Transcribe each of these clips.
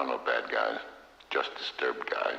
around no bad guys, just disturbed guys.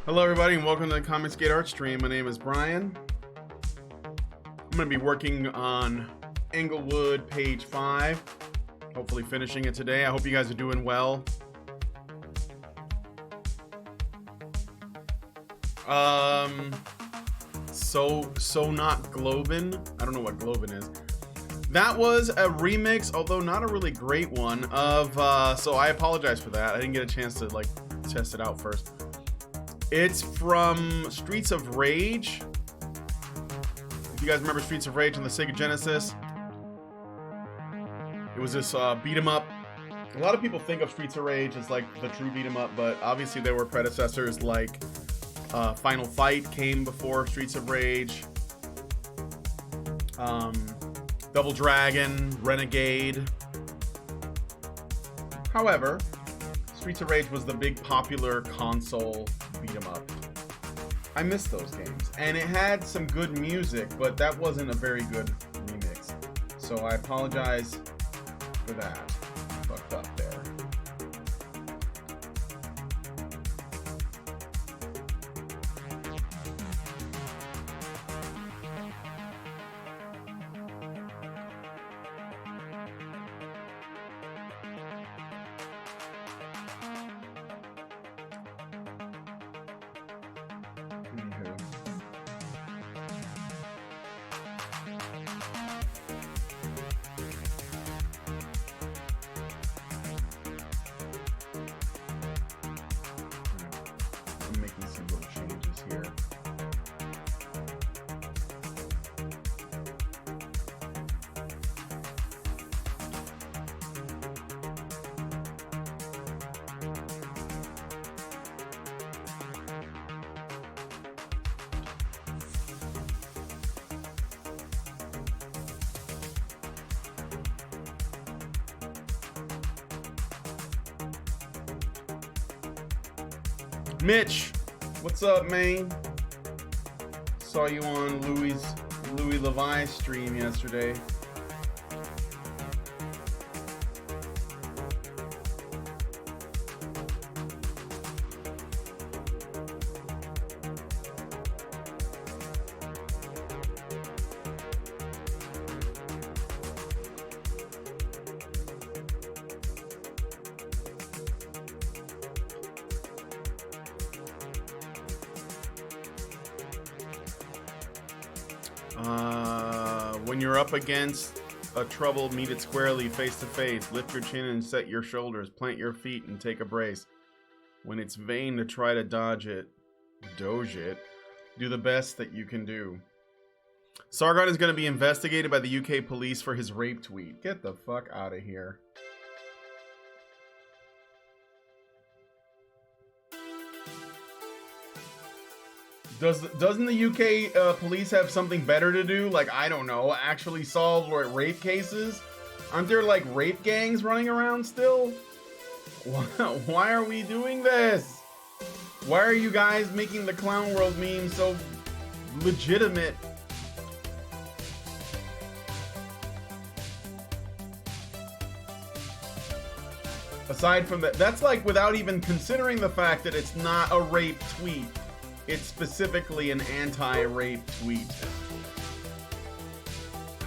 Hello everybody and welcome to the Comics Gate Art Stream. My name is Brian. I'm going to be working on Englewood page 5. Hopefully finishing it today. I hope you guys are doing well. So not Globin. I don't know what Globin is. That was a remix, although not a really great one, of so I apologize for that. I didn't get a chance to test it out first. It's from Streets of Rage. If you guys remember Streets of Rage on the Sega Genesis, it was this beat 'em up. A lot of people think of Streets of Rage as like the true beat 'em up, but obviously there were predecessors like Final Fight came before Streets of Rage. Double Dragon, Renegade. However, Streets of Rage was the big popular console beat 'em up. I miss those games, and it had some good music, but that wasn't a very good remix. So I apologize for that. Fucked up there. I'm making some little changes here. Mitch, what's up, man? Saw you on Louis Levi's stream yesterday. When you're up against a trouble, meet it squarely, face to face. Lift your chin and set your shoulders. Plant your feet and take a brace. When it's vain to try to dodge it, doge it, do the best that you can do. Sargon is going to be investigated by the UK police for his rape tweet. Get the fuck out of here. Doesn't the UK police have something better to do? Like, I don't know, actually solve rape cases? Aren't there like rape gangs running around still? Why are we doing this? Why are you guys making the Clown World meme so legitimate? Aside from that, that's like without even considering the fact that it's not a rape tweet. It's specifically an anti-rape tweet.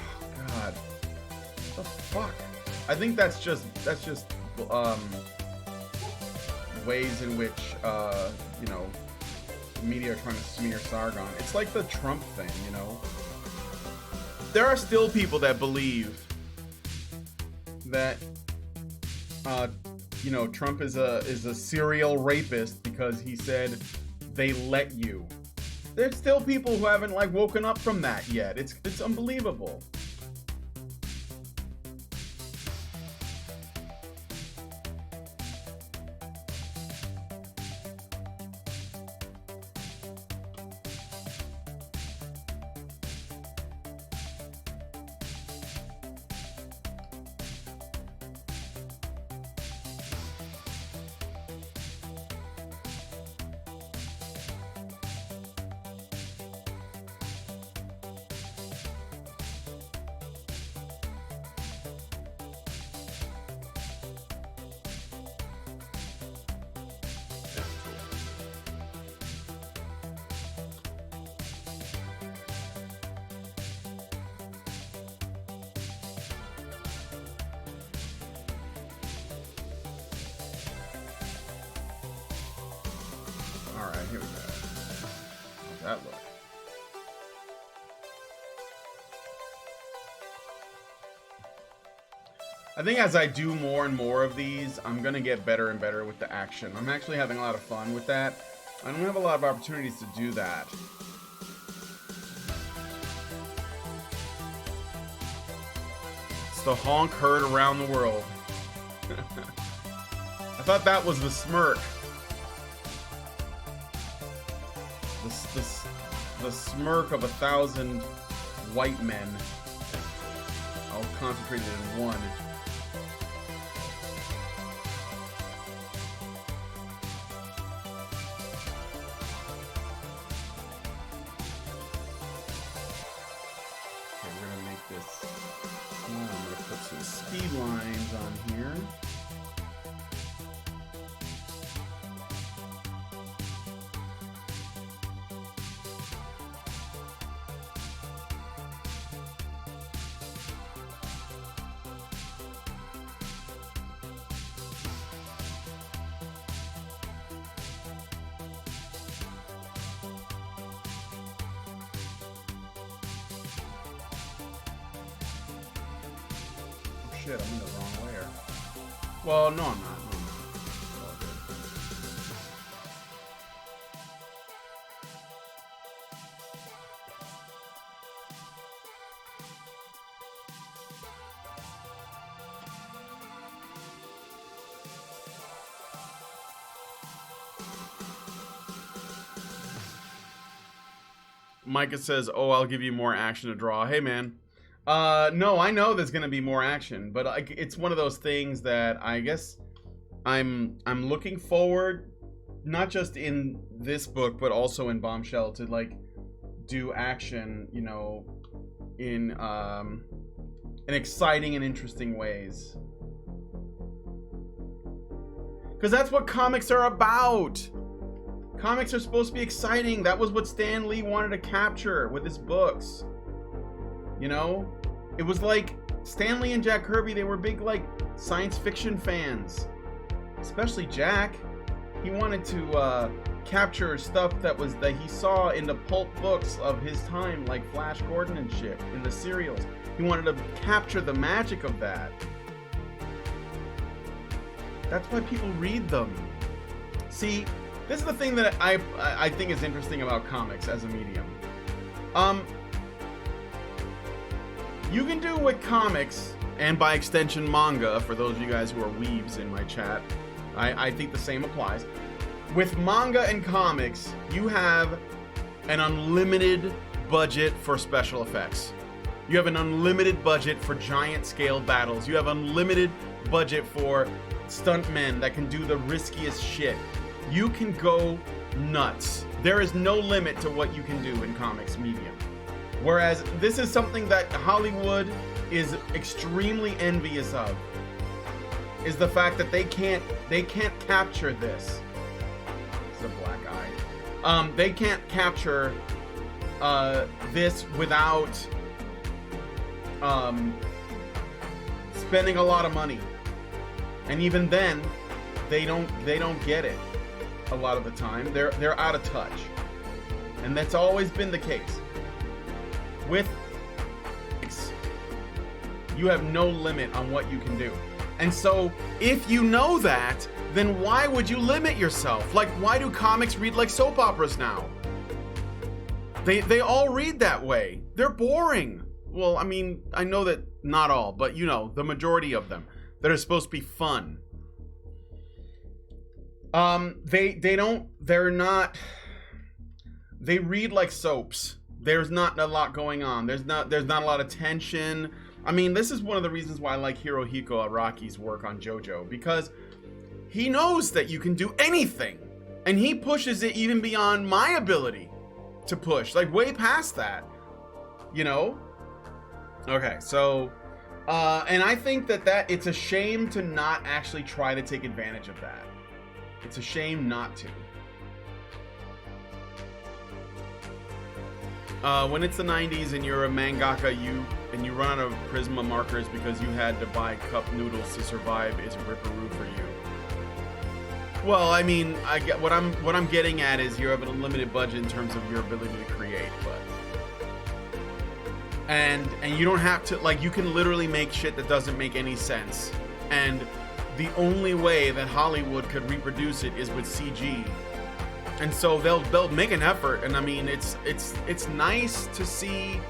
Oh, God. What the fuck? I think that's just ways in which you know, the media are trying to smear Sargon. It's like the Trump thing, you know. There are still people that believe that you know, Trump is a serial rapist because he said they let you. There's still people who haven't like woken up from that yet. It's unbelievable. Alright, here we go. How's that look? I think as I do more and more of these, I'm gonna get better and better with the action. I'm actually having a lot of fun with that. I don't have a lot of opportunities to do that. It's the honk heard around the world. I thought that was the smirk. The smirk of 1,000 white men. All concentrated in one. Okay, we're gonna make this. I'm gonna put some speed lines on here. Shit, I'm in the wrong layer. Well, no, I'm not. No, I'm not. It's all good. Micah says, "Oh, I'll give you more action to draw." Hey, man. No, I know there's gonna be more action, but it's one of those things that I guess I'm looking forward, not just in this book, but also in Bombshell, to like do action, you know, in exciting and interesting ways. Because that's what comics are about. Comics are supposed to be exciting. That was what Stan Lee wanted to capture with his books. You know, it was like Stan Lee and Jack Kirby, they were big like science fiction fans, especially Jack. He wanted to capture stuff that he saw in the pulp books of his time, like Flash Gordon and shit in the serials. He wanted to capture the magic of that. That's why people read them. See, this is the thing that I think is interesting about comics as a medium. You can do with comics, and by extension manga, for those of you guys who are weebs in my chat, I think the same applies. With manga and comics, you have an unlimited budget for special effects. You have an unlimited budget for giant scale battles. You have unlimited budget for stuntmen that can do the riskiest shit. You can go nuts. There is no limit to what you can do in comics medium. Whereas this is something that Hollywood is extremely envious of, is the fact that they can't capture this. It's a black eye. They can't capture this without spending a lot of money. And even then, they don't get it a lot of the time. They're out of touch. And that's always been the case. With you have no limit on what you can do. And so if you know that, then why would you limit yourself? Like, why do comics read like soap operas now? They all read that way. They're boring. Well, I mean, I know that not all, but you know, the majority of them that are supposed to be fun. They read like soaps. There's not a lot going on. There's not a lot of tension. I mean, this is one of the reasons why I like Hirohiko Araki's work on JoJo, because he knows that you can do anything, and he pushes it even beyond my ability to push, like way past that, you know? Okay, so, and I think that it's a shame to not actually try to take advantage of that. It's a shame not to. When it's the 90s and you're a mangaka, and you run out of Prisma markers because you had to buy cup noodles to survive, is ripperoo for you. Well, I mean, I get what I'm getting at is you have an unlimited budget in terms of your ability to create, but and you don't have to, like, you can literally make shit that doesn't make any sense, and the only way that Hollywood could reproduce it is with CG. And so they'll make an effort, and I mean it's nice to see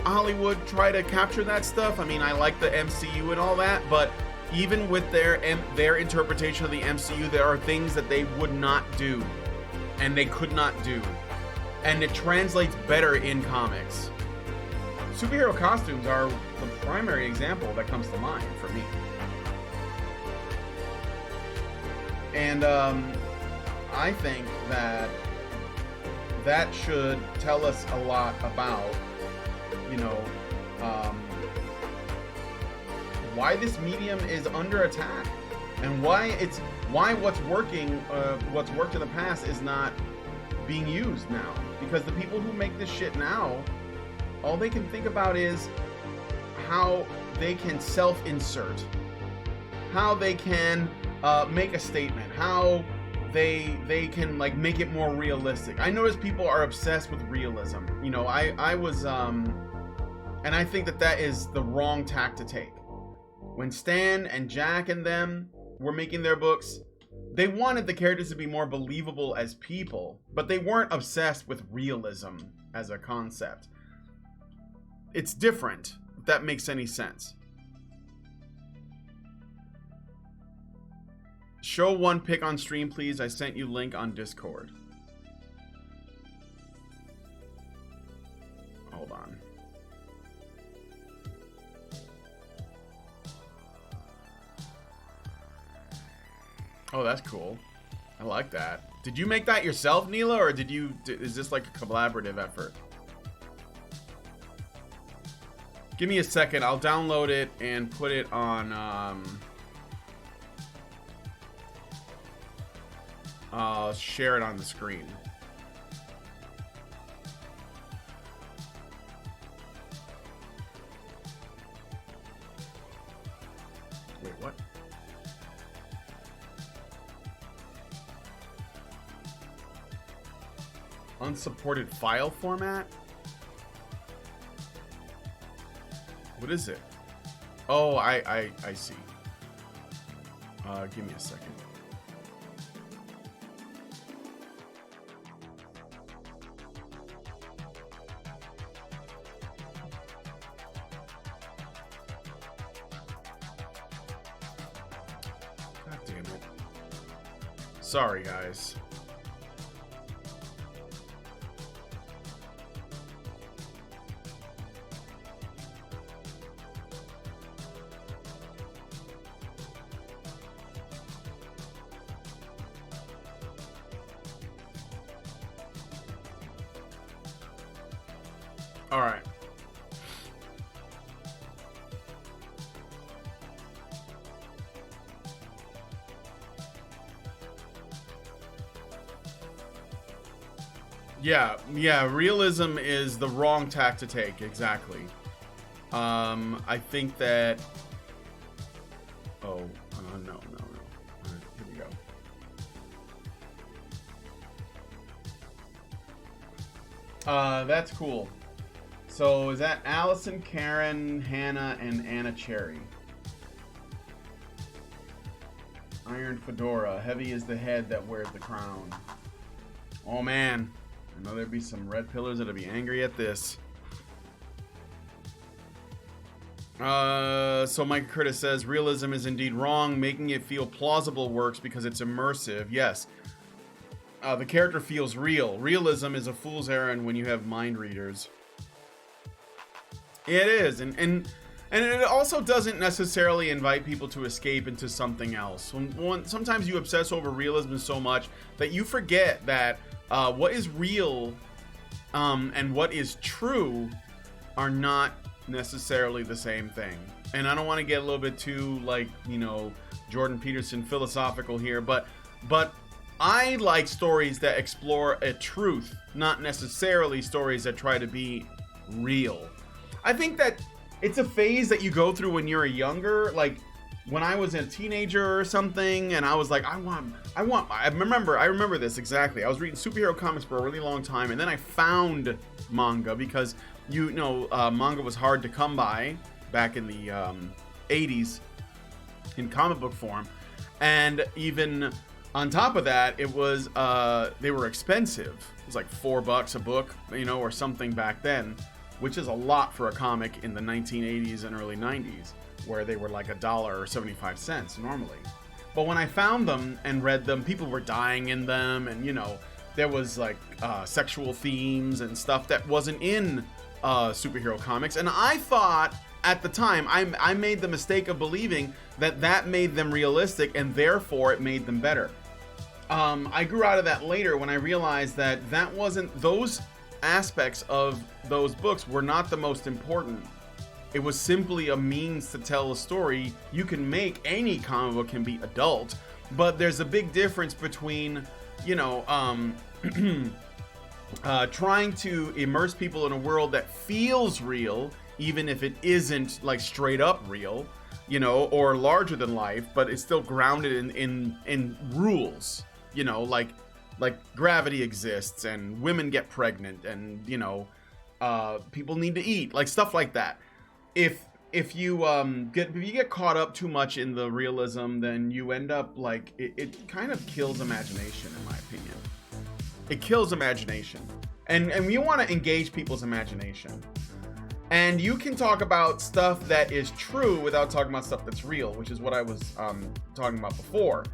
Hollywood try to capture that stuff. I mean, I like the MCU and all that, but even with their interpretation of the MCU, there are things that they would not do and they could not do, and it translates better in comics. Superhero costumes are the primary example that comes to mind for me. And I think that should tell us a lot about, why this medium is under attack, and why what's worked in the past is not being used now. Because the people who make this shit now, all they can think about is how they can self-insert, how they can make a statement, how they can like make it more realistic. I notice people are obsessed with realism. I was and I think that is the wrong tack to take. When Stan and Jack and them were making their books, they wanted the characters to be more believable as people, but they weren't obsessed with realism as a concept. It's different, if that makes any sense. Show one pic on stream, please. I sent you link on Discord. Hold on. Oh, that's cool. I like that. Did you make that yourself, Neela, or is this like a collaborative effort? Give me a second. I'll download it and put it on I'll share it on the screen. Wait, what? Unsupported file format? What is it? Oh, I see. Give me a second. God damn it. Sorry, guys. All right. Yeah, realism is the wrong tack to take, exactly. I think that... no. All right, here we go. That's cool. So is that Allison, Karen, Hannah, and Anna Cherry? Iron fedora. Heavy is the head that wears the crown. Oh man. I know there'd be some red pillars that'll be angry at this. So Micah Curtis says, realism is indeed wrong. Making it feel plausible works because it's immersive. Yes. The character feels real. Realism is a fool's errand when you have mind readers. It is, and it also doesn't necessarily invite people to escape into something else. Sometimes you obsess over realism so much that you forget that what is real and what is true are not necessarily the same thing. And I don't want to get a little bit too, like, Jordan Peterson philosophical here, but I like stories that explore a truth, not necessarily stories that try to be real. I think that it's a phase that you go through when you're younger, like when I was a teenager or something, and I was like, I remember this exactly. I was reading superhero comics for a really long time, and then I found manga because, manga was hard to come by back in the 80s in comic book form. And even On top of that, it was they were expensive. It was like $4 a book, or something back then, which is a lot for a comic in the 1980s and early 90s, where they were like $1 or 75 cents normally. But when I found them and read them, people were dying in them, and there was like sexual themes and stuff that wasn't in superhero comics. And I thought at the time, I made the mistake of believing that made them realistic, and therefore it made them better. I grew out of that later when I realized that wasn't, those aspects of those books were not the most important. It was simply a means to tell a story. You can make any comic book can be adult, but there's a big difference between, trying to immerse people in a world that feels real, even if it isn't like straight up real, or larger than life, but it's still grounded in rules, like gravity exists and women get pregnant and, people need to eat, like stuff like that. If you get caught up too much in the realism, then you end up like it kind of kills imagination, in my opinion. It kills imagination, and we want to engage people's imagination. And you can talk about stuff that is true without talking about stuff that's real, which is what I was talking about before.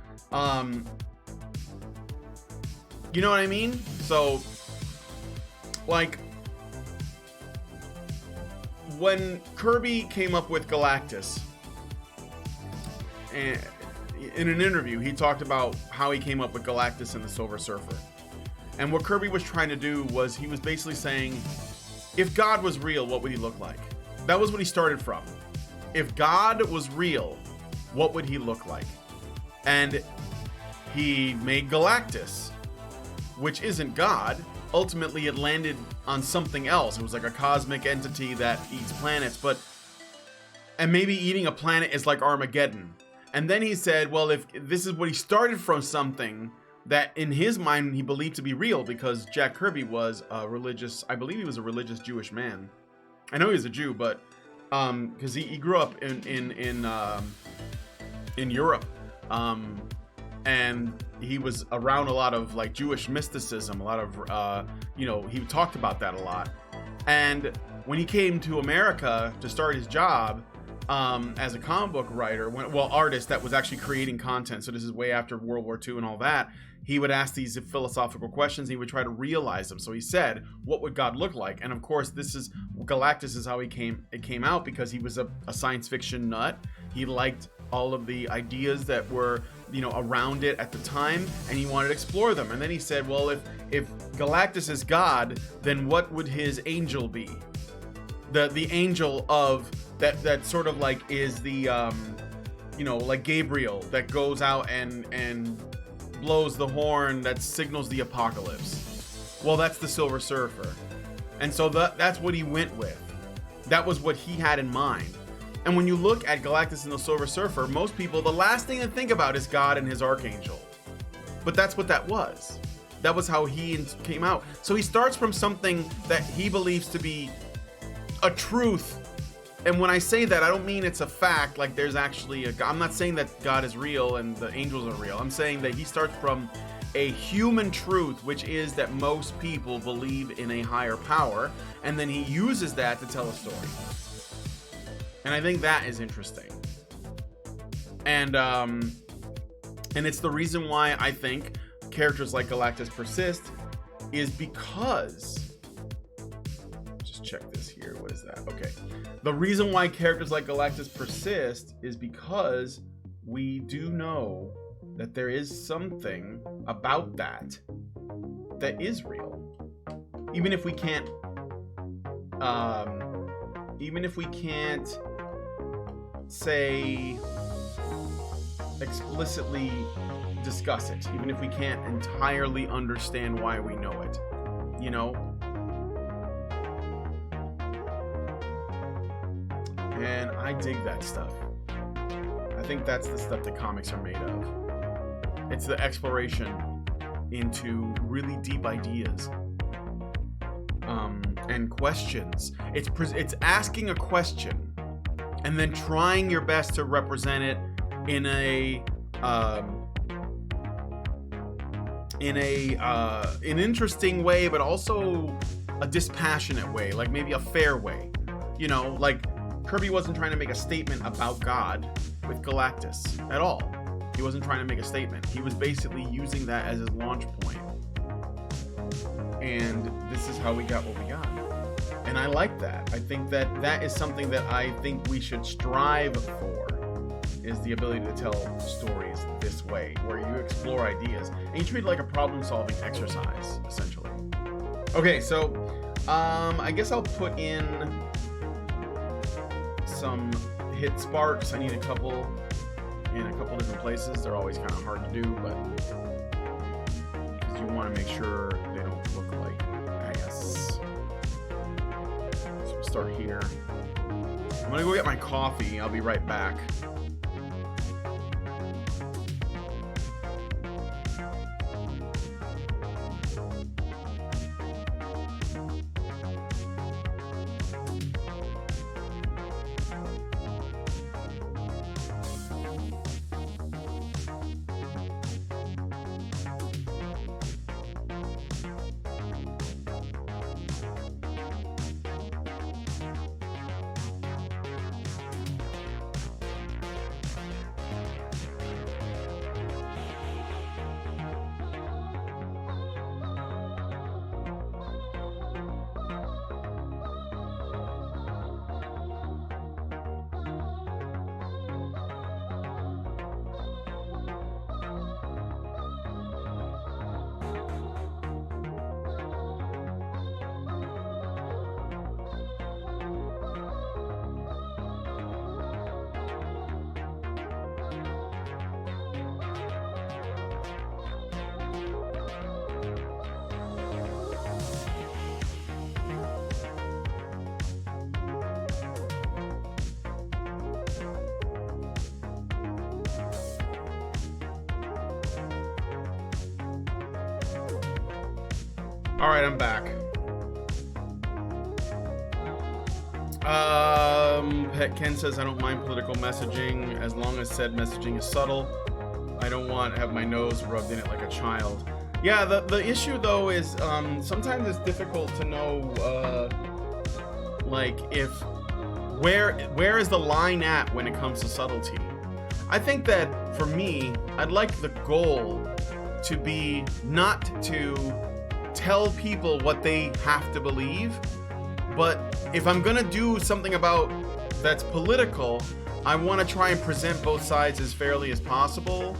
You know what I mean? So, like, when Kirby came up with Galactus, and in an interview, he talked about how he came up with Galactus and the Silver Surfer. And what Kirby was trying to do was, he was basically saying, if God was real, what would he look like? That was what he started from. If God was real, what would he look like? And he made Galactus, which isn't God. Ultimately, it landed on something else. It was like a cosmic entity that eats planets, and maybe eating a planet is like Armageddon. And then he said, well, if this is what he started from, something that in his mind he believed to be real, because Jack Kirby was a religious, I believe he was a religious Jewish man. I know he was a Jew, but because he grew up in Europe, and he was around a lot of like Jewish mysticism, a lot of he talked about that a lot. And when he came to America to start his job as a comic book writer, artist that was actually creating content, so this is way after World War II and all that, he would ask these philosophical questions, and he would try to realize them. So he said, what would God look like? And of course, Galactus is how it came out, because he was a science fiction nut. He liked all of the ideas that were, around it at the time, and he wanted to explore them. And then he said, well, if Galactus is God, then what would his angel be? The angel of that sort of like is the like Gabriel that goes out and blows the horn that signals the apocalypse. Well, that's the Silver Surfer. And so that's what he went with. That was what he had in mind. And when you look at Galactus and the Silver Surfer, most people, the last thing to think about is God and his archangel. But that's what that was. That was how he came out. So he starts from something that he believes to be a truth. And when I say that, I don't mean it's a fact, like there's actually a God. I'm not saying that God is real and the angels are real. I'm saying that he starts from a human truth, which is that most people believe in a higher power, and then he uses that to tell a story. And I think that is interesting. And it's the reason why I think characters like Galactus persist, is because, just check this here. What is that? Okay. The reason why characters like Galactus persist is because we do know that there is something about that is real. Even if we can't say explicitly discuss it, even if we can't entirely understand why we know it, and I dig that stuff. I think that's the stuff that comics are made of. It's the exploration into really deep ideas and questions. It's asking a question and then trying your best to represent it in a in an interesting way, but also a dispassionate way, like maybe a fair way. You know, like Kirby wasn't trying to make a statement about God with Galactus at all. He wasn't trying to make a statement. He was basically using that as his launch point. And this is how we got what we got. And I like that. I think that that is something that I think we should strive for, is the ability to tell stories this way, where you explore ideas and you treat it like a problem-solving exercise, essentially. Okay, so I guess I'll put in some hit sparks. I need a couple in a couple different places. They're always kind of hard to do, but because you want to make sure they don't look like ass. So we'll start here. I'm gonna go get my coffee. I'll be right back. All right, I'm back. Pet Ken says, I don't mind political messaging as long as said messaging is subtle. I don't want to have my nose rubbed in it like a child. Yeah, the issue though is sometimes it's difficult to know like if where is the line at when it comes to subtlety. I think that for me, I'd like the goal to be not to tell people what they have to believe, but if I'm gonna do something about that's political, I want to try and present both sides as fairly as possible.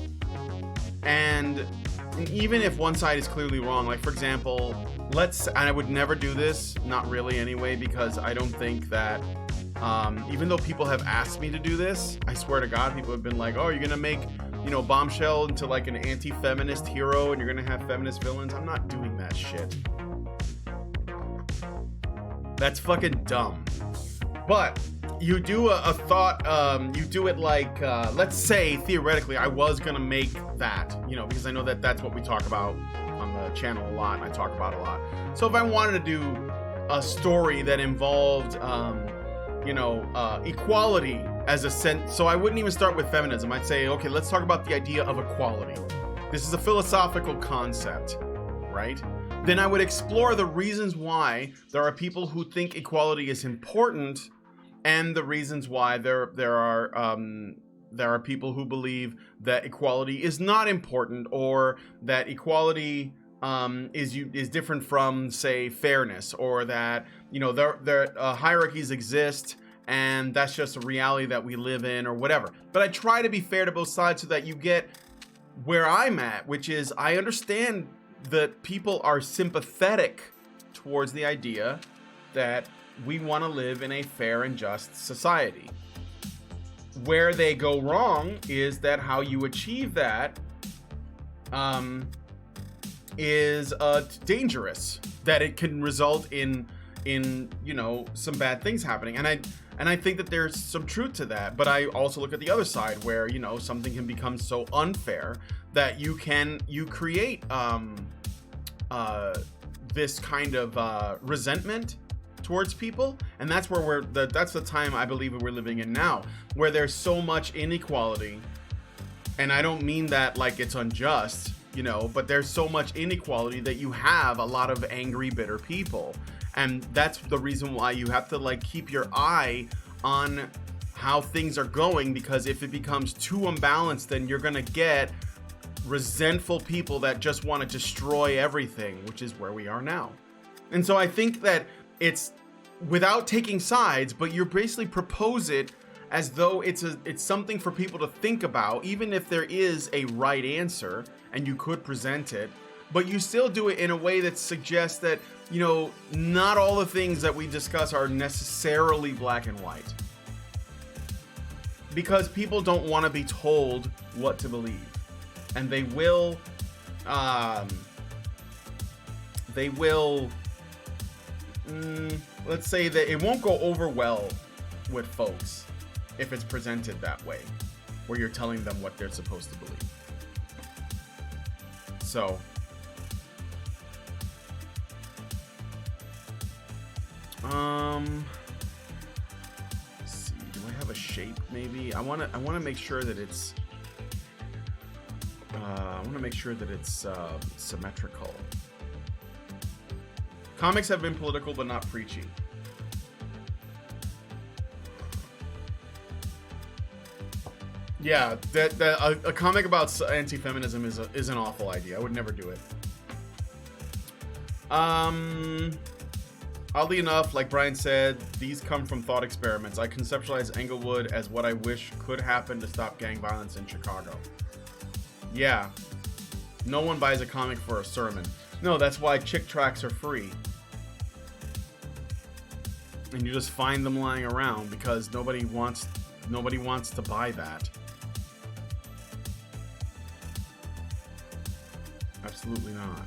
And even if one side is clearly wrong, like for example, and I would never do this, not really anyway, because I don't think that even though people have asked me to do this, I swear to God, people have been like, oh, you're gonna make, you know, Bombshell into like an anti-feminist hero and you're gonna have feminist villains. I'm not doing that shit. That's fucking dumb. But you do a thought, you do it like, let's say theoretically I was gonna make that, you know, because I know that that's what we talk about on the channel a lot and I talk about a lot. So if I wanted to do a story that involved, you know, equality as a sense, so I wouldn't even start with feminism. I'd say, okay, let's talk about the idea of equality. This is a philosophical concept, right? Then I would explore the reasons why there are people who think equality is important, and the reasons why there are people who believe that equality is not important, or that equality is different from, say, fairness, or that, you know, there hierarchies exist and that's just a reality that we live in, or whatever. But I try to be fair to both sides so that you get where I'm at, which is I understand that people are sympathetic towards the idea that we want to live in a fair and just society. Where they go wrong is that how you achieve that is dangerous, that it can result in you know, some bad things happening. And I think that there's some truth to that, but I also look at the other side where, you know, something can become so unfair that you create this kind of resentment towards people. And that's where that's the time I believe we're living in now, where there's so much inequality. And I don't mean that like it's unjust. you know, but there's so much inequality that you have a lot of angry, bitter people. And that's the reason why you have to like keep your eye on how things are going, because if it becomes too unbalanced, then you're gonna get resentful people that just want to destroy everything, which is where we are now. And so I think that it's without taking sides, but you basically propose it as though it's something for people to think about, even if there is a right answer and you could present it, but you still do it in a way that suggests that, you know, not all the things that we discuss are necessarily black and white. Because people don't want to be told what to believe. And they will let's say that it won't go over well with folks if it's presented that way, where you're telling them what they're supposed to believe. So let's see, do I have a shape maybe? I want to make sure that it's symmetrical. Comics have been political but not preachy. Yeah, a comic about anti-feminism is an awful idea. I would never do it. Oddly enough, like Brian said, these come from thought experiments. I conceptualize Englewood as what I wish could happen to stop gang violence in Chicago. Yeah. No one buys a comic for a sermon. No, that's why chick tracts are free. And you just find them lying around because nobody wants to buy that. Absolutely not.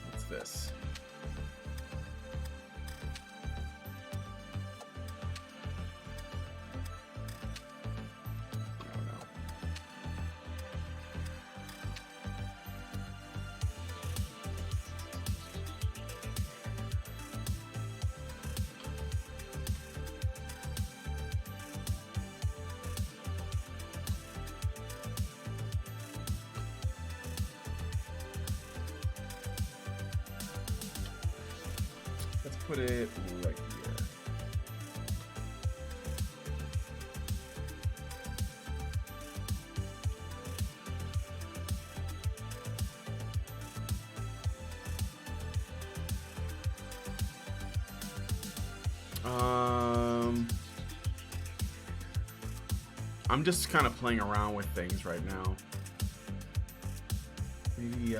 What's this? I don't know. Let's put it right here. I'm just kind of playing around with things right now. Maybe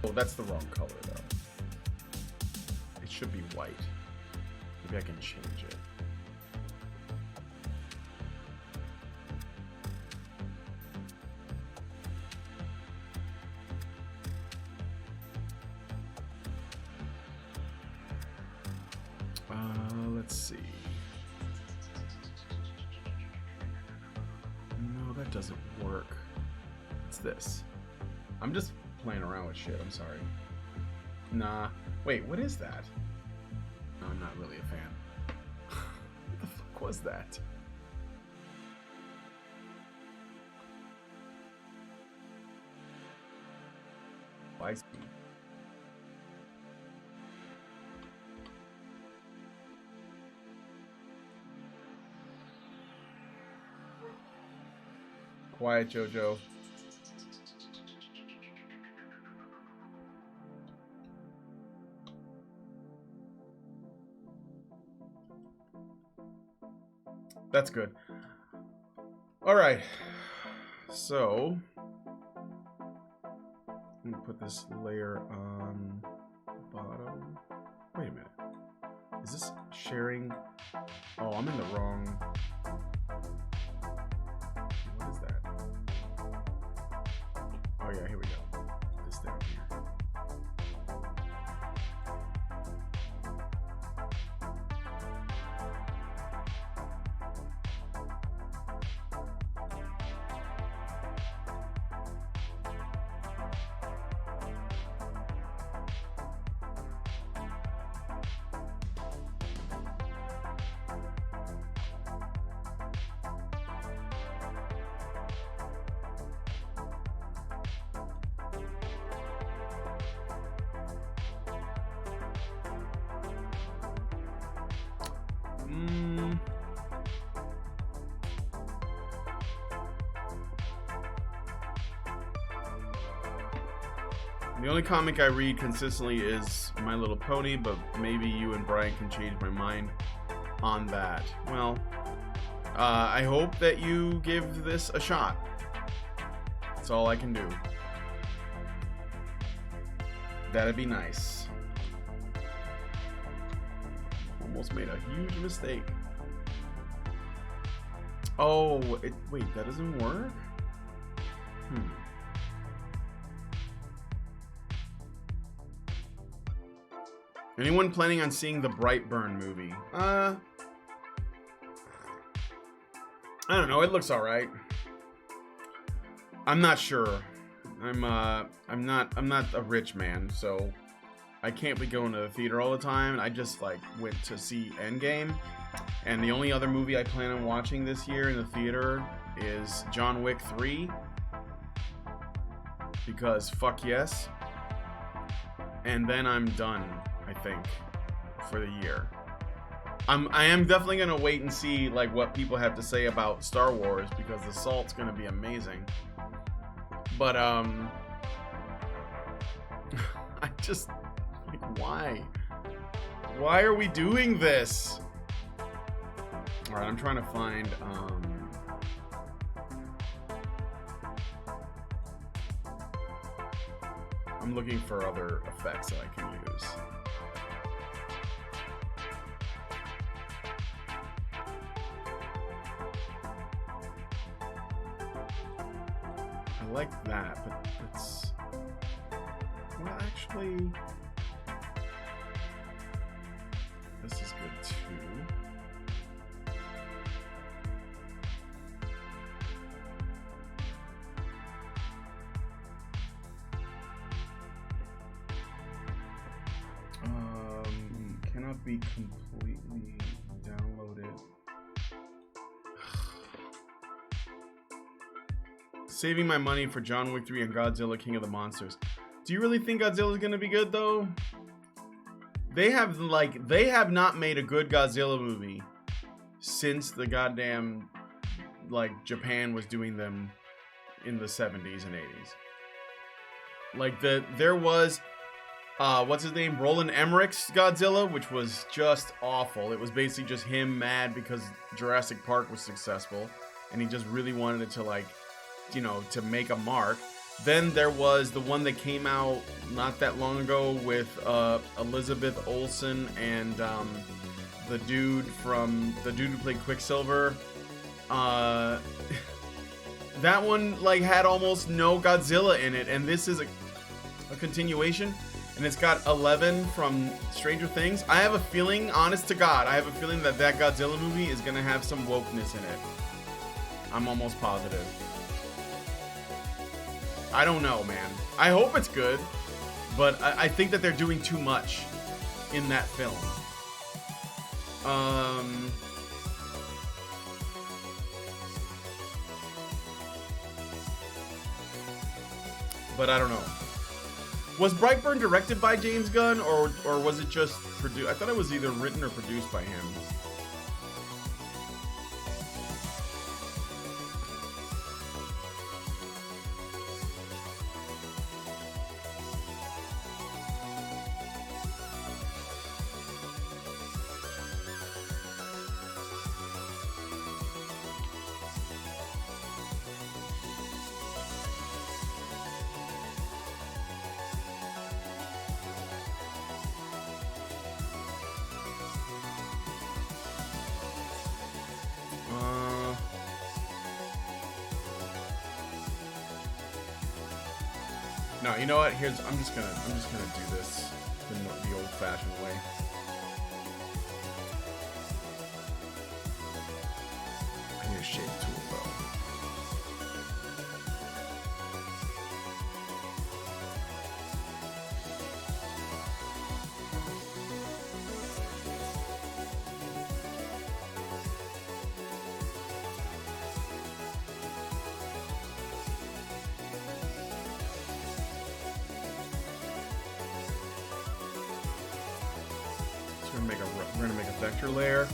oh, that's the wrong color though. It should be white. Maybe I can change it. Let's see. No, that doesn't work. It's this. I'm just playing around with shit. I'm sorry. Nah. Wait, what is that? No, I'm not really a fan. What the fuck was that? Why? Quiet, Jojo. That's good. All right. So, I'm gonna put this layer on the bottom. Wait a minute. Is this sharing? Oh, I'm in the wrong. What is that? Oh yeah, here we go. This down here. The only comic I read consistently is My Little Pony, but maybe you and Brian can change my mind on that. Well, I hope that you give this a shot. That's all I can do. That'd be nice. Almost made a huge mistake. Oh, wait, that doesn't work? Anyone planning on seeing the Brightburn movie? I don't know. It looks all right. I'm not sure. I'm not a rich man, so I can't be going to the theater all the time. I just went to see Endgame, and the only other movie I plan on watching this year in the theater is John Wick 3, because fuck yes. And then I'm done, I think, for the year. I am definitely gonna wait and see what people have to say about Star Wars, because the salt's gonna be amazing. But I just why are we doing this? All right, I'm trying to find I'm looking for other effects that I can use. I like that, but it's... Well, actually... This is good, too. Cannot be completely downloaded. Saving my money for John Wick 3 and Godzilla King of the Monsters. Do you really think Godzilla's gonna be good though? They have not made a good Godzilla movie since the goddamn Japan was doing them in the 70s and 80s. There was what's his name? Roland Emmerich's Godzilla, which was just awful. It was basically just him mad because Jurassic Park was successful, and he just really wanted it to to make a mark. Then there was the one that came out not that long ago with Elizabeth Olsen and the dude who played Quicksilver. That one had almost no Godzilla in it, and this is a continuation. And it's got 11 from Stranger Things. I have a feeling, honest to God, I have a feeling that Godzilla movie is gonna have some wokeness in it. I'm almost positive. I don't know, man. I hope it's good, but I think that they're doing too much in that film. But I don't know. Was Brightburn directed by James Gunn, or was it just produced? I thought it was either written or produced by him. No, you know what? I'm just gonna do this the old-fashioned way. I need a shape tool though. We're gonna make a vector layer.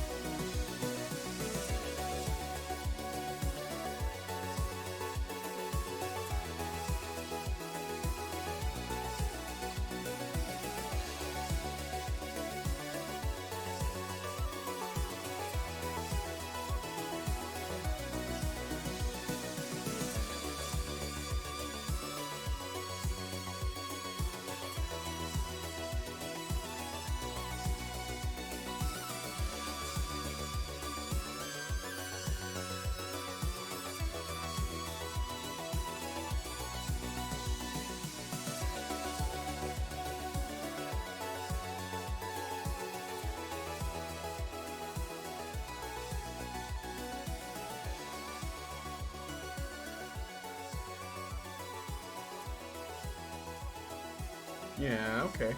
Yeah, okay.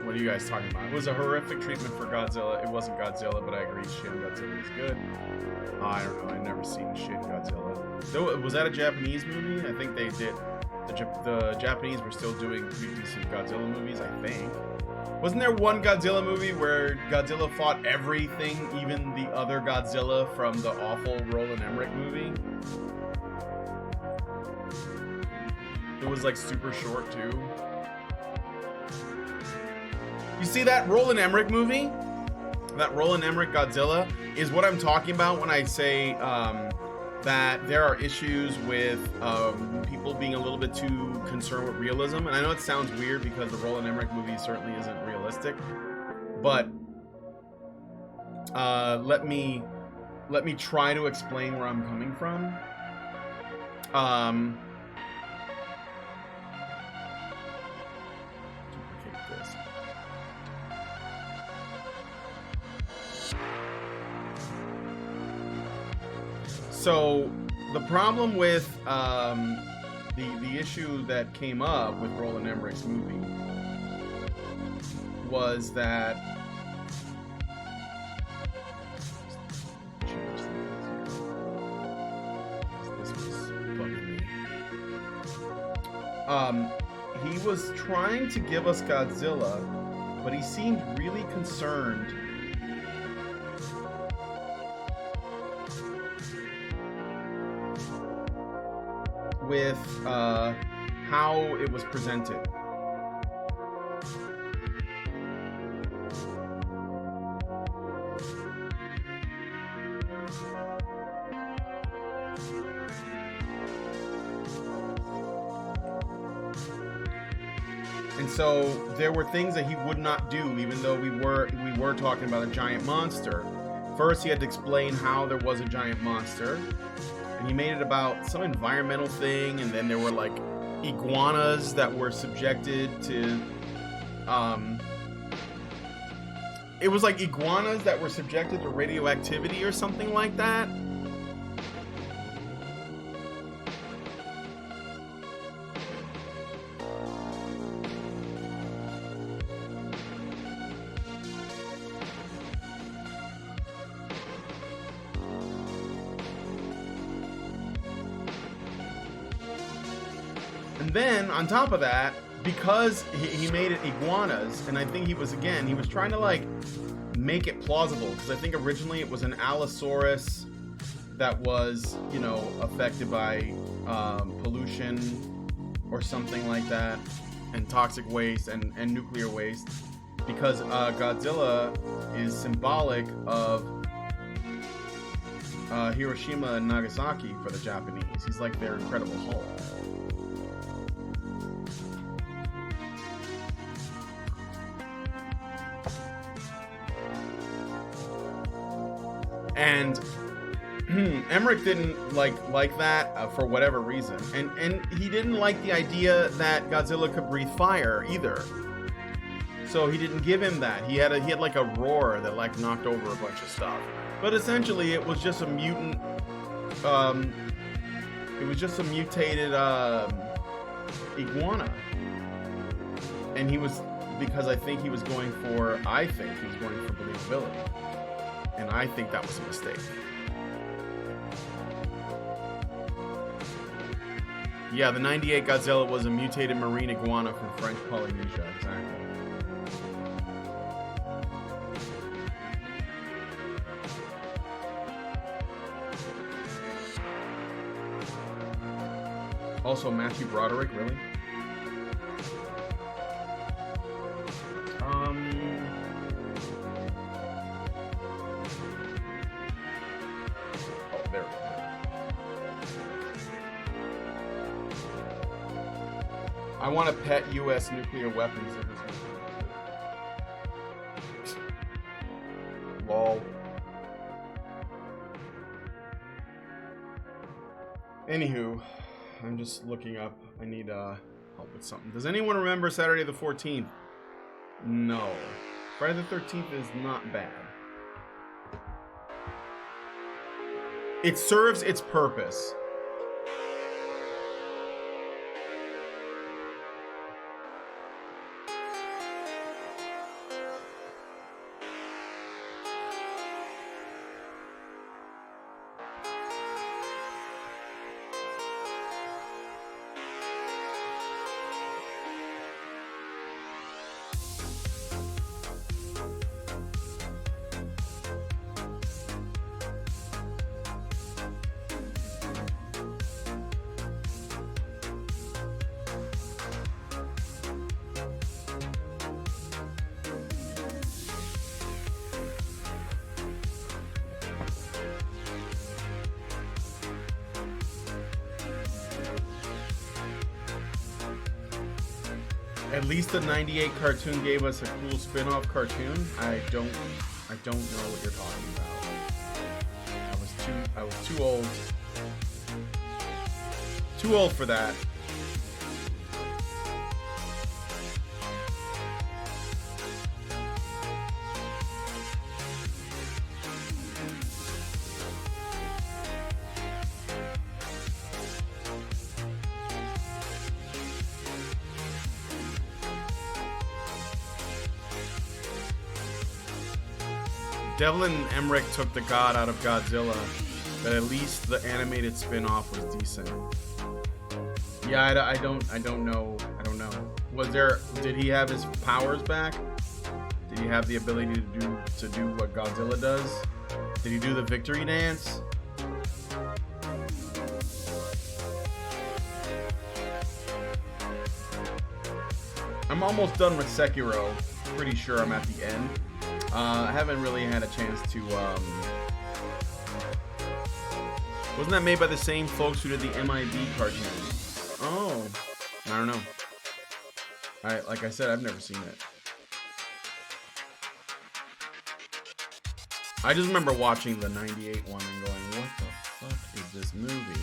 What are you guys talking about? It was a horrific treatment for Godzilla. It wasn't Godzilla, but I agree Shin Godzilla was good. I don't know. I've never seen Shin Godzilla. Though, was that a Japanese movie? I think they did. The Japanese were still doing pretty decent Godzilla movies, I think. Wasn't there one Godzilla movie where Godzilla fought everything, even the other Godzilla from the awful Roland Emmerich movie? It was like super short too. You see that Roland Emmerich movie? That Roland Emmerich Godzilla is what I'm talking about when I say that there are issues with people being a little bit too concerned with realism. And I know it sounds weird because the Roland Emmerich movie certainly isn't realistic, but let me try to explain where I'm coming from. Duplicate this. So the problem with the issue that came up with Roland Emmerich's movie was that this was bugging me. He was trying to give us Godzilla, but he seemed really concerned with how it was presented. And so there were things that he would not do, even though we were talking about a giant monster. First, he had to explain how there was a giant monster. And he made it about some environmental thing, and then there were like iguanas that were subjected to it was like iguanas that were subjected to radioactivity or something like that. And then, on top of that, because he made it iguanas, and I think he was trying to, like, make it plausible, because I think originally it was an Allosaurus that was, you know, affected by pollution or something like that, and toxic waste and nuclear waste, because Godzilla is symbolic of Hiroshima and Nagasaki for the Japanese. He's like their Incredible Hulk. And Emmerich didn't like that for whatever reason, and he didn't like the idea that Godzilla could breathe fire either. So he didn't give him that. He had like a roar that like knocked over a bunch of stuff. But essentially, it was just a mutant. It was just a mutated iguana, and because I think he was going for believability. And I think that was a mistake. Yeah, the 98 Godzilla was a mutated marine iguana from French Polynesia, exactly. Also, Matthew Broderick, really? Oh, there we go. I want to pet U.S. nuclear weapons. Lol. Anywho, I'm just looking up. I need help with something. Does anyone remember Saturday the 14th? No. Friday the 13th is not bad. It serves its purpose. At least the '98 cartoon gave us a cool spin-off cartoon. I don't know what you're talking about. I was too old. Too old for that. Devlin Emmerich took the god out of Godzilla, but at least the animated spin-off was decent. Yeah, I don't know. Did he have his powers back? Did he have the ability to do what Godzilla does? Did he do the victory dance? I'm almost done with Sekiro. Pretty sure I'm at the end. I haven't really had a chance to, wasn't that made by the same folks who did the MIB cartoon? Oh, I don't know. Like I said, I've never seen it. I just remember watching the '98 one and going, what the fuck is this movie?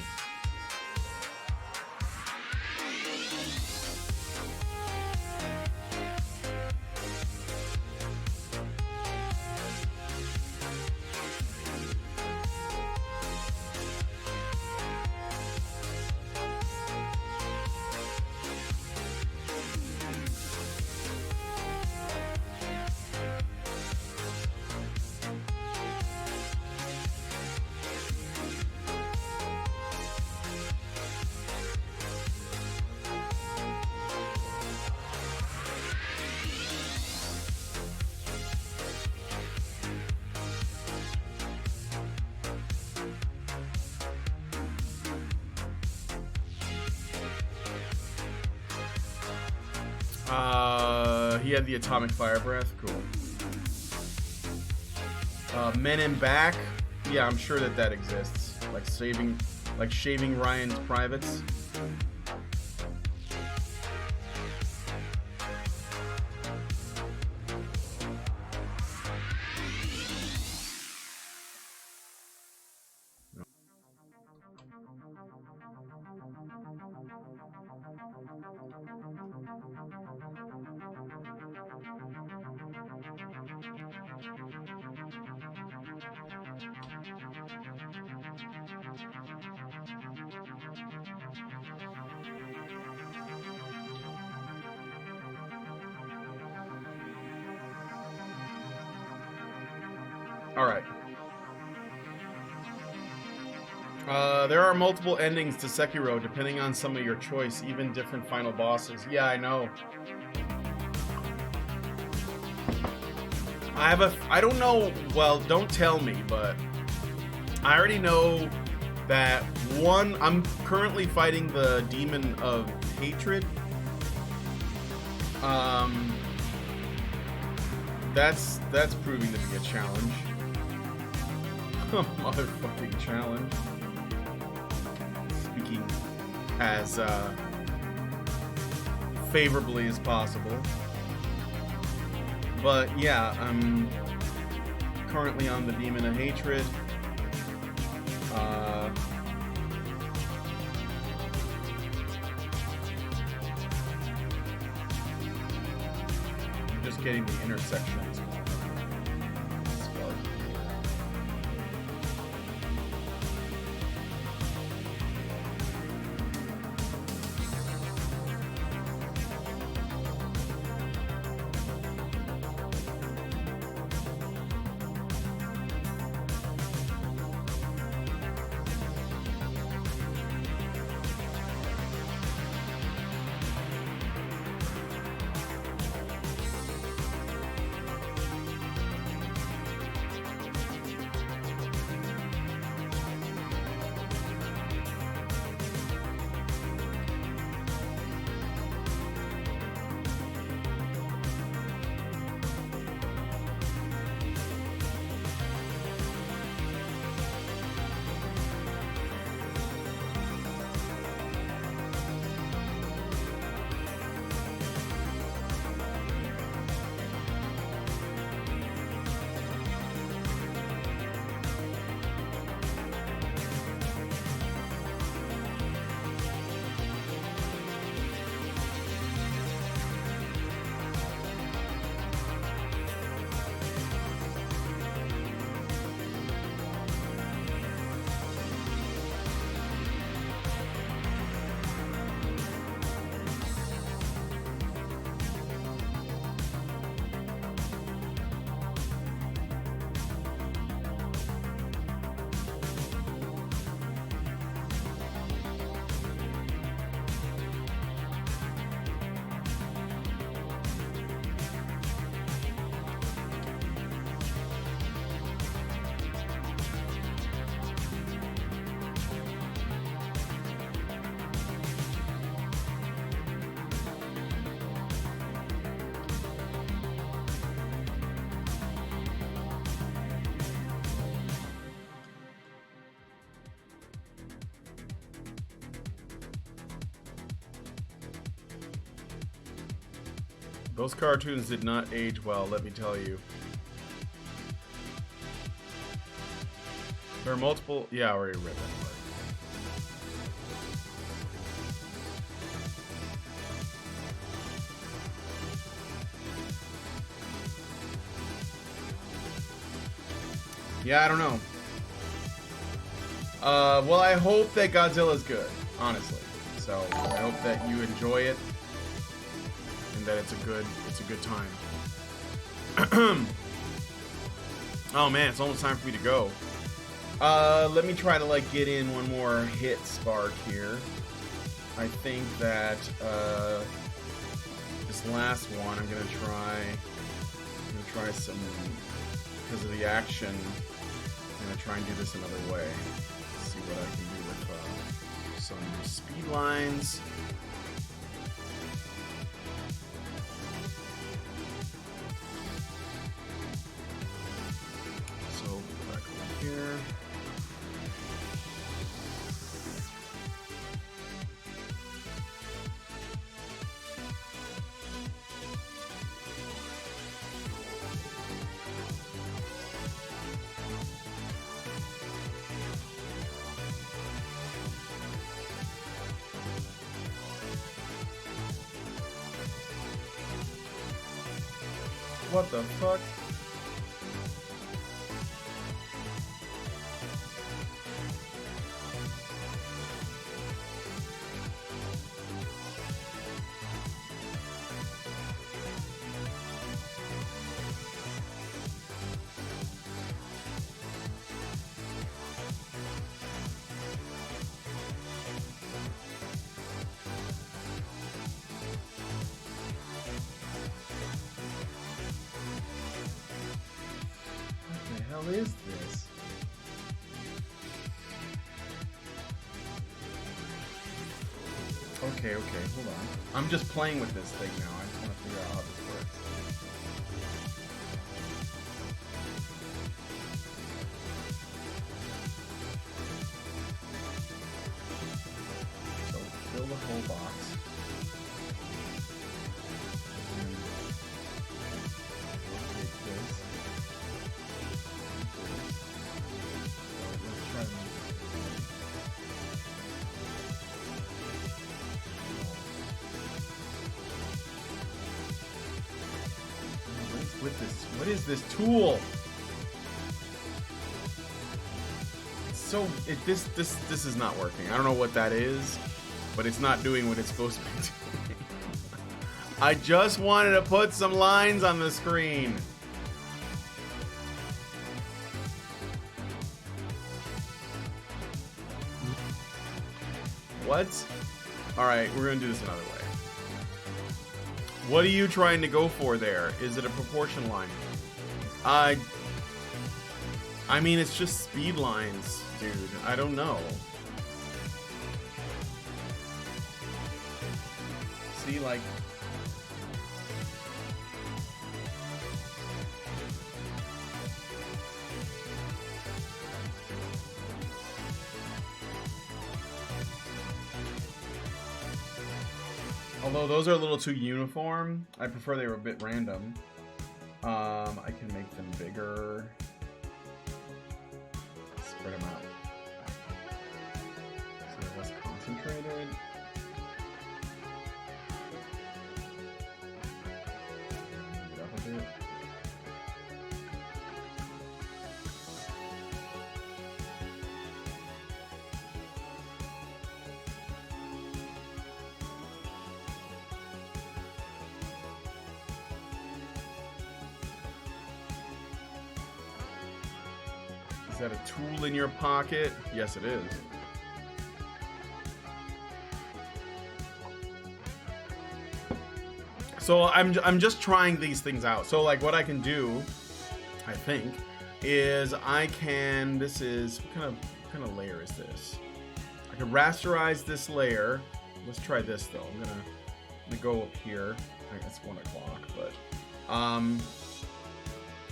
He had the atomic fire breath. Cool. Men in Back. Yeah, I'm sure that exists. Like shaving Ryan's privates. Alright. There are multiple endings to Sekiro depending on some of your choice, even different final bosses. Yeah, I know. I don't know, well, don't tell me, but I already know that one, I'm currently fighting the demon of hatred. That's proving to be a challenge. A motherfucking challenge. Speaking as favorably as possible. But yeah, I'm currently on the demon of hatred. I'm just getting the intersections. Those cartoons did not age well, let me tell you. There are multiple... Yeah, I already read that part. Yeah, I don't know. Well, I hope that Godzilla's good, honestly. So, I hope that you enjoy it. And that it's a good time. Oh man, it's almost time for me to go. Let me try to like get in one more hit spark here. I think that this last one I'm gonna try some, because of the action, I'm gonna try and do this another way. See what I can do with some speed lines. Here. What the fuck? hell is this? Okay, hold on. I'm just playing with this thing now. I just want to figure out how this works. So fill the whole box. And we'll take this. So let's try to with this. What is this tool? So this is not working. I don't know what that is, but it's not doing what it's supposed to be doing. I just wanted to put some lines on the screen. What? All right, we're gonna do this another way. What are you trying to go for there? Is it a proportion line? I mean, it's just speed lines, dude. I don't know. See, like... Although those are a little too uniform, I prefer they were a bit random. I can make them bigger. Spread them out. So they're less concentrated. Move it up a bit. Is that a tool in your pocket? Yes, it is. So I'm just trying these things out. So like what I can do, I think, is I can. This is what kind of layer is this? I can rasterize this layer. Let's try this though. I'm gonna go up here. I think it's 1 o'clock, but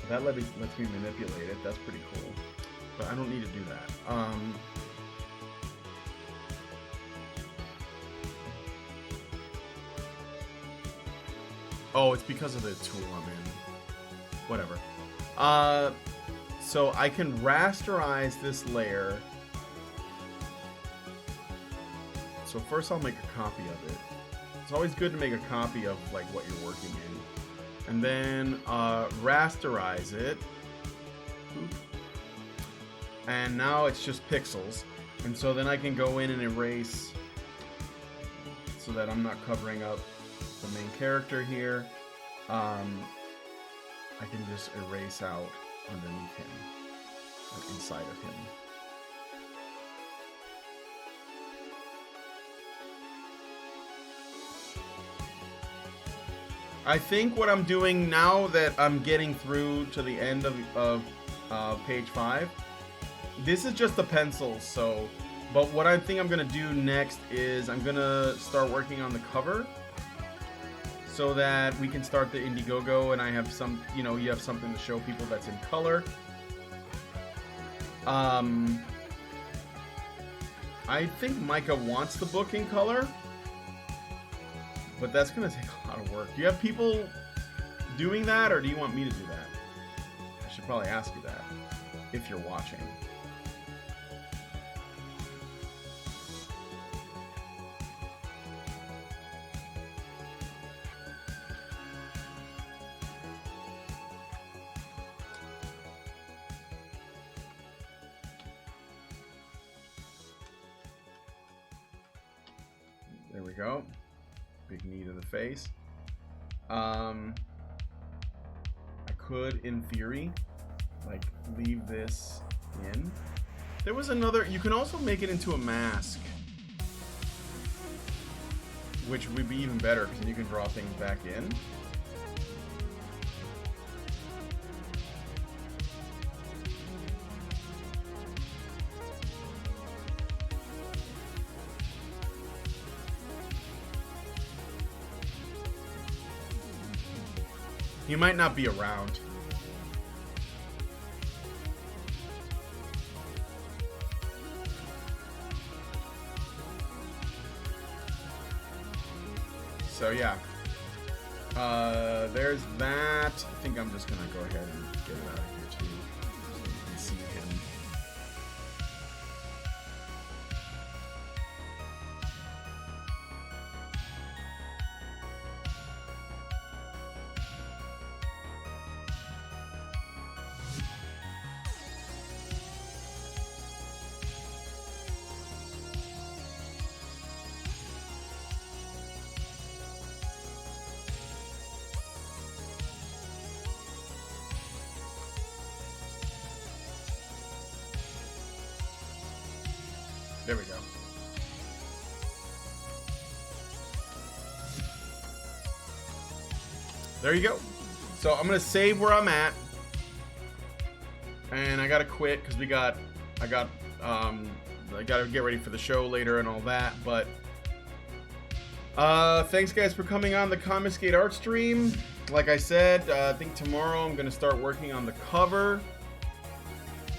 that lets me manipulate it. That's pretty cool. But I don't need to do that. Oh, it's because of the tool I'm in. Whatever. So I can rasterize this layer. So first I'll make a copy of it. It's always good to make a copy of like what you're working in. And then rasterize it. Oop. And now it's just pixels. And so then I can go in and erase so that I'm not covering up the main character here. I can just erase out underneath him, like inside of him. I think what I'm doing now that I'm getting through to the end of page 5, this is just the pencils, so, but what I think I'm gonna do next is I'm gonna start working on the cover so that we can start the Indiegogo and I have some, you know, you have something to show people that's in color. I think Micah wants the book in color, but that's gonna take a lot of work. Do you have people doing that, or do you want me to do that? I should probably ask you that if you're watching. There we go. Big knee to the face. I could, in theory, like leave this in. There was another. You can also make it into a mask, which would be even better because you can draw things back in. He might not be around. So yeah, there's that. I think I'm just gonna go ahead and get it out of here too, so you can see him. There we go. There you go. So I'm gonna save where I'm at, and I gotta quit because I gotta get ready for the show later and all that. But thanks guys for coming on the Comicsgate art stream. Like I said, I think tomorrow I'm gonna start working on the cover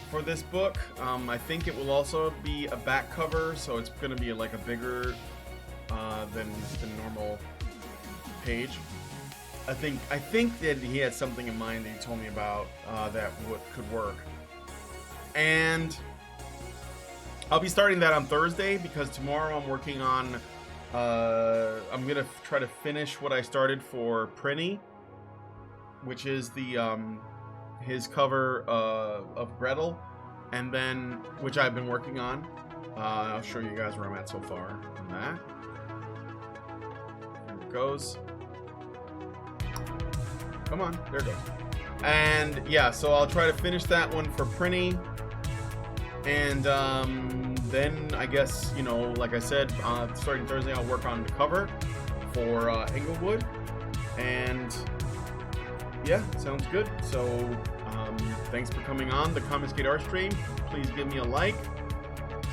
for this book. I think it will also be a back cover, so it's gonna be like a bigger than the normal page. I think that he had something in mind that he told me about that could work, and I'll be starting that on Thursday because tomorrow I'm working on. I'm gonna try to finish what I started for Prinny, which is the his cover of Gretel, and then which I've been working on. I'll show you guys where I'm at so far on that. There it goes. Come on, there it goes. And yeah, so I'll try to finish that one for Prinny, and then I guess, you know, like I said, starting Thursday I'll work on the cover for Englewood, and yeah, sounds good. So thanks for coming on the Comicsgate art stream. Please give me a like,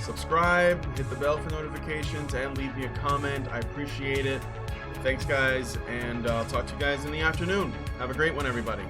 subscribe, hit the bell for notifications, and leave me a comment. I appreciate it. Thanks guys, and I'll talk to you guys in the afternoon. Have a great one, everybody.